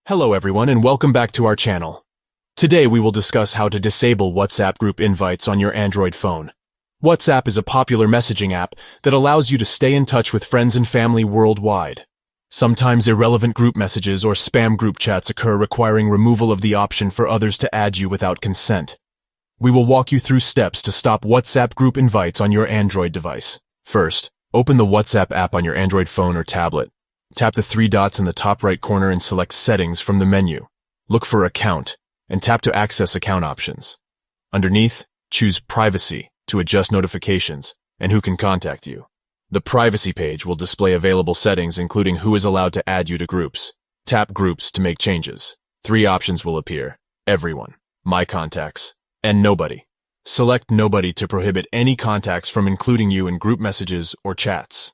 Hello everyone and welcome back to our channel. Today we will discuss how to disable WhatsApp group invites on your Android phone. WhatsApp is a popular messaging app that allows you to stay in touch with friends and family worldwide. Sometimes irrelevant group messages or spam group chats occur requiring removal of the option for others to add you without consent. We will walk you through steps to stop WhatsApp group invites on your Android device. First, open the WhatsApp app on your Android phone or tablet. Tap the three dots in the top right corner and select Settings from the menu. Look for Account, and tap to access account options. Underneath, choose Privacy to adjust notifications and who can contact you. The Privacy page will display available settings including who is allowed to add you to groups. Tap Groups to make changes. Three options will appear: Everyone, My Contacts, and Nobody. Select Nobody to prohibit any contacts from including you in group messages or chats.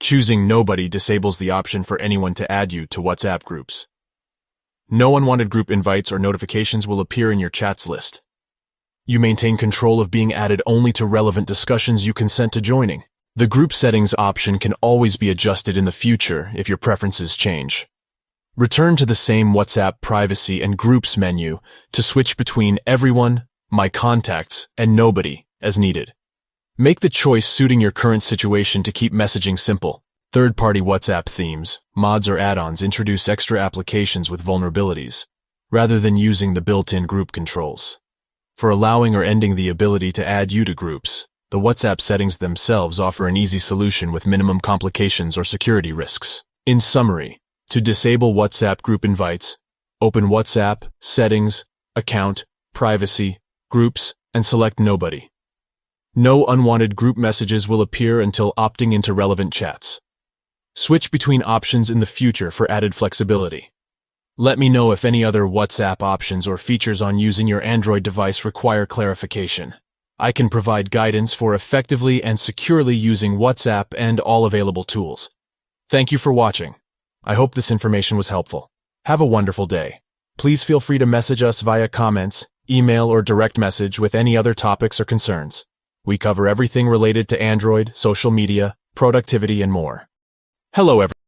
Choosing Nobody disables the option for anyone to add you to WhatsApp groups. No unwanted group invites or notifications will appear in your chats list. You maintain control of being added only to relevant discussions you consent to joining. The group settings option can always be adjusted in the future if your preferences change. Return to the same WhatsApp Privacy and Groups menu to switch between Everyone, My Contacts, and Nobody as needed. Make the choice suiting your current situation to keep messaging simple. Third-party WhatsApp themes, mods or add-ons introduce extra applications with vulnerabilities, rather than using the built-in group controls. For allowing or ending the ability to add you to groups, the WhatsApp settings themselves offer an easy solution with minimum complications or security risks. In summary, to disable WhatsApp group invites, open WhatsApp, Settings, Account, Privacy, Groups, and select Nobody. No unwanted group messages will appear until opting into relevant chats. Switch between options in the future for added flexibility. Let me know if any other WhatsApp options or features on using your Android device require clarification. I can provide guidance for effectively and securely using WhatsApp and all available tools. Thank you for watching. I hope this information was helpful. Have a wonderful day. Please feel free to message us via comments, email, or direct message with any other topics or concerns. We cover everything related to Android, social media, productivity, and more. Hello everyone.